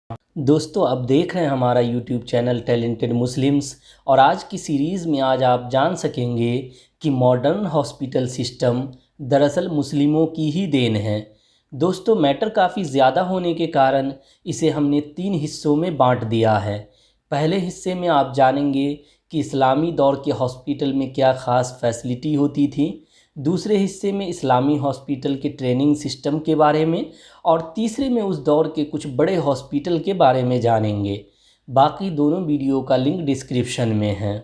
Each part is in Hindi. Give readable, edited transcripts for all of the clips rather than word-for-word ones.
दोस्तों, आप देख रहे हैं हमारा यूट्यूब चैनल टैलेंटेड मुस्लिम्स। और आज की सीरीज़ में आज आप जान सकेंगे कि मॉडर्न हॉस्पिटल सिस्टम दरअसल मुस्लिमों की ही देन है। दोस्तों, मैटर काफ़ी ज़्यादा होने के कारण इसे हमने 3 हिस्सों में बांट दिया है। पहले हिस्से में आप जानेंगे कि इस्लामी दौर के हॉस्पिटल में क्या ख़ास फैसिलिटी होती थी। दूसरे हिस्से में इस्लामी हॉस्पिटल के ट्रेनिंग सिस्टम के बारे में, और तीसरे में उस दौर के कुछ बड़े हॉस्पिटल के बारे में जानेंगे। बाकी दोनों वीडियो का लिंक डिस्क्रिप्शन में है।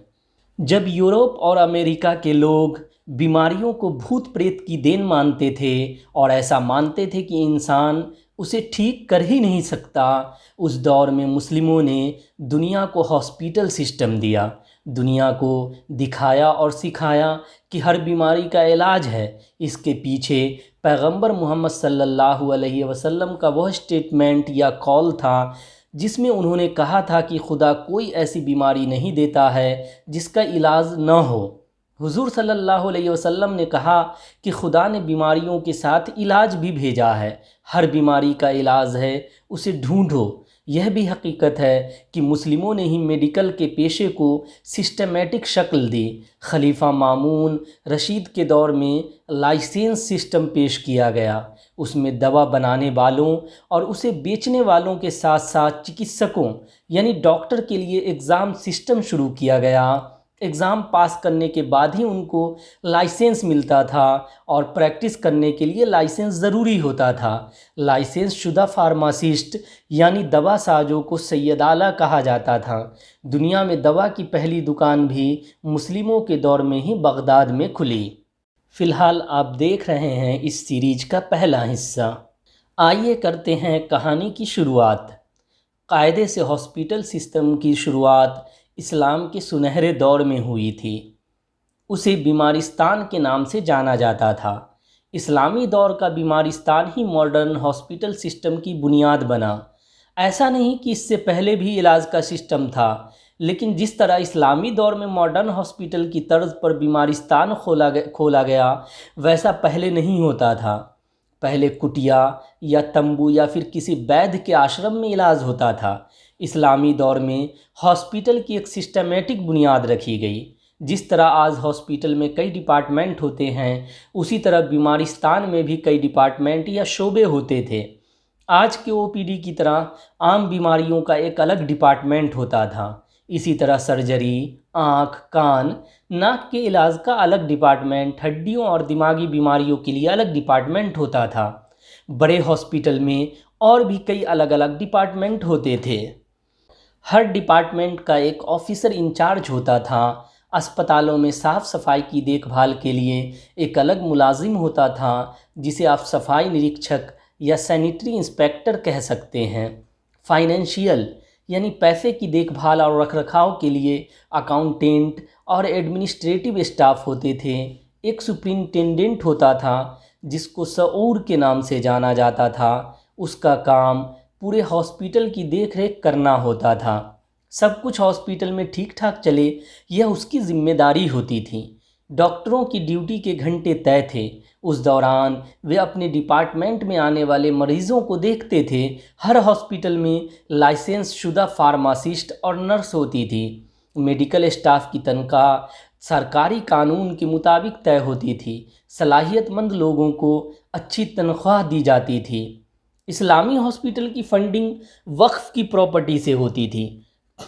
जब यूरोप और अमेरिका के लोग बीमारियों को भूत प्रेत की देन मानते थे और ऐसा मानते थे कि इंसान उसे ठीक कर ही नहीं सकता, उस दौर में मुस्लिमों ने दुनिया को हॉस्पिटल सिस्टम दिया। दुनिया को दिखाया और सिखाया कि हर बीमारी का इलाज है। इसके पीछे पैगंबर मोहम्मद सल्लल्लाहु अलैहि वसल्लम का वह स्टेटमेंट या कॉल था जिसमें उन्होंने कहा था कि खुदा कोई ऐसी बीमारी नहीं देता है जिसका इलाज न हो। हुजूर सल्लल्लाहु अलैहि वसल्लम ने कहा कि खुदा ने बीमारियों के साथ इलाज भी भेजा है। हर बीमारी का इलाज है, उसे ढूंढो। यह भी हकीकत है कि मुस्लिमों ने ही मेडिकल के पेशे को सिस्टमेटिक शक्ल दी। खलीफा मामून रशीद के दौर में लाइसेंस सिस्टम पेश किया गया। उसमें दवा बनाने वालों और उसे बेचने वालों के साथ साथ चिकित्सकों यानी डॉक्टर के लिए एग्ज़ाम सिस्टम शुरू किया गया। एग्ज़ाम पास करने के बाद ही उनको लाइसेंस मिलता था और प्रैक्टिस करने के लिए लाइसेंस ज़रूरी होता था। लाइसेंस शुदा फार्मासिस्ट यानी दवा साजों को सैयदाला कहा जाता था। दुनिया में दवा की पहली दुकान भी मुस्लिमों के दौर में ही बगदाद में खुली। फ़िलहाल आप देख रहे हैं इस सीरीज का पहला हिस्सा। आइए करते हैं कहानी की शुरुआत। कायदे से हॉस्पिटल सिस्टम की शुरुआत इस्लाम के सुनहरे दौर में हुई थी। उसे बीमारिस्तान के नाम से जाना जाता था। इस्लामी दौर का बीमारिस्तान ही मॉडर्न हॉस्पिटल सिस्टम की बुनियाद बना। ऐसा नहीं कि इससे पहले भी इलाज का सिस्टम था, लेकिन जिस तरह इस्लामी दौर में मॉडर्न हॉस्पिटल की तर्ज पर बीमारिस्तान खोला गया वैसा पहले नहीं होता था। पहले कुटिया या तंबू या फिर किसी वैद्य के आश्रम में इलाज होता था। इस्लामी दौर में हॉस्पिटल की एक सिस्टमेटिक बुनियाद रखी गई। जिस तरह आज हॉस्पिटल में कई डिपार्टमेंट होते हैं, उसी तरह बीमारिस्तान में भी कई डिपार्टमेंट या शोबे होते थे। आज के ओपीडी की तरह आम बीमारियों का एक अलग डिपार्टमेंट होता था। इसी तरह सर्जरी, आँख, कान, नाक के इलाज का अलग डिपार्टमेंट, हड्डियों और दिमागी बीमारियों के लिए अलग डिपार्टमेंट होता था। बड़े हॉस्पिटल में और भी कई अलग अलग डिपार्टमेंट होते थे। हर डिपार्टमेंट का एक ऑफिसर इंचार्ज होता था। अस्पतालों में साफ़ सफाई की देखभाल के लिए एक अलग मुलाजिम होता था जिसे आप सफाई निरीक्षक या सैनिटरी इंस्पेक्टर कह सकते हैं। फाइनेंशियल यानी पैसे की देखभाल और रखरखाव के लिए अकाउंटेंट और एडमिनिस्ट्रेटिव स्टाफ होते थे। एक सुपरिंटेंडेंट होता था जिसको सऊर के नाम से जाना जाता था। उसका काम पूरे हॉस्पिटल की देखरेख करना होता था। सब कुछ हॉस्पिटल में ठीक ठाक चले, यह उसकी जिम्मेदारी होती थी। डॉक्टरों की ड्यूटी के घंटे तय थे। उस दौरान वे अपने डिपार्टमेंट में आने वाले मरीज़ों को देखते थे। हर हॉस्पिटल में लाइसेंस शुदा फार्मासिस्ट और नर्स होती थी। मेडिकल स्टाफ की तनख्वाह सरकारी कानून के मुताबिक तय होती थी। सलाहियतमंद लोगों को अच्छी तनख्वाह दी जाती थी। इस्लामी हॉस्पिटल की फंडिंग वक्फ की प्रॉपर्टी से होती थी।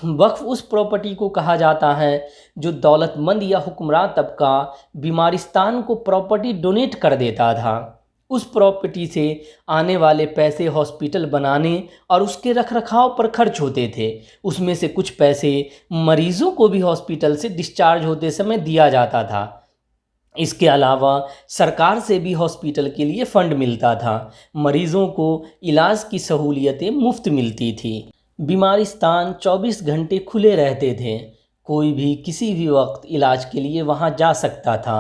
वक्फ उस प्रॉपर्टी को कहा जाता है जो दौलतमंद या हुक्मरान तबका बीमारिस्तान को प्रॉपर्टी डोनेट कर देता था। उस प्रॉपर्टी से आने वाले पैसे हॉस्पिटल बनाने और उसके रखरखाव पर खर्च होते थे। उसमें से कुछ पैसे मरीज़ों को भी हॉस्पिटल से डिस्चार्ज होते समय दिया जाता था। इसके अलावा सरकार से भी हॉस्पिटल के लिए फंड मिलता था। मरीज़ों को इलाज की सहूलियतें मुफ्त मिलती थी। बीमारिस्तान 24 घंटे खुले रहते थे। कोई भी किसी भी वक्त इलाज के लिए वहां जा सकता था।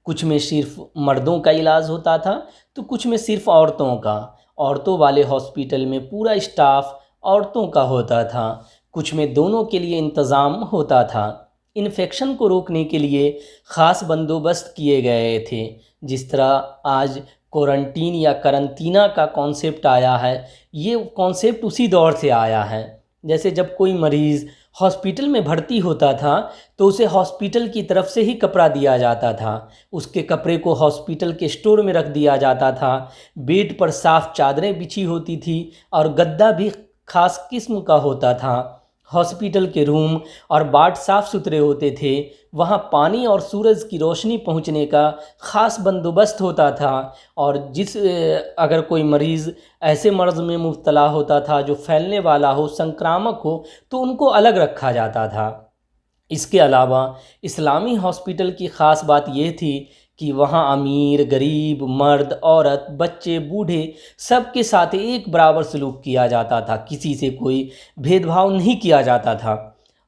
कुछ में सिर्फ मर्दों का इलाज होता था तो कुछ में सिर्फ औरतों का। औरतों वाले हॉस्पिटल में पूरा स्टाफ औरतों का होता था। कुछ में दोनों के लिए इंतज़ाम होता था। इन्फेक्शन को रोकने के लिए ख़ास बंदोबस्त किए गए थे। जिस तरह आज क्वारंटीन या करंटीना का कॉन्सेप्ट आया है, ये कॉन्सेप्ट उसी दौर से आया है। जैसे जब कोई मरीज़ हॉस्पिटल में भर्ती होता था तो उसे हॉस्पिटल की तरफ से ही कपड़ा दिया जाता था, उसके कपड़े को हॉस्पिटल के स्टोर में रख दिया जाता था। बेड पर साफ़ चादरें बिछी होती थी और गद्दा भी ख़ास किस्म का होता था। हॉस्पिटल के रूम और वार्ड साफ़ सुथरे होते थे, वहाँ पानी और सूरज की रोशनी पहुँचने का ख़ास बंदोबस्त होता था। और अगर कोई मरीज़ ऐसे मर्ज़ में मुब्तला होता था जो फैलने वाला हो, संक्रामक हो, तो उनको अलग रखा जाता था। इसके अलावा इस्लामी हॉस्पिटल की ख़ास बात ये थी कि वहाँ अमीर, गरीब, मर्द, औरत, बच्चे, बूढ़े सबके साथ एक बराबर सलूक किया जाता था, किसी से कोई भेदभाव नहीं किया जाता था।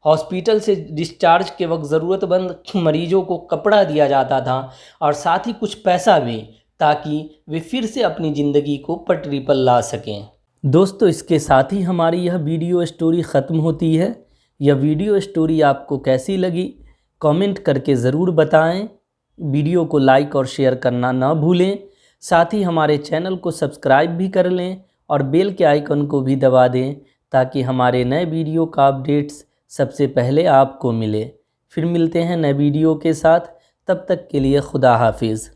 हॉस्पिटल से डिस्चार्ज के वक्त ज़रूरतमंद मरीजों को कपड़ा दिया जाता था और साथ ही कुछ पैसा भी, ताकि वे फिर से अपनी ज़िंदगी को पटरी पर ला सकें। दोस्तों, इसके साथ ही हमारी यह वीडियो स्टोरी ख़त्म होती है। यह वीडियो स्टोरी आपको कैसी लगी कमेंट करके ज़रूर बताएं। वीडियो को लाइक और शेयर करना ना भूलें। साथ ही हमारे चैनल को सब्सक्राइब भी कर लें और बेल के आइकन को भी दबा दें, ताकि हमारे नए वीडियो का अपडेट्स सबसे पहले आपको मिले। फिर मिलते हैं नए वीडियो के साथ, तब तक के लिए खुदा हाफिज़।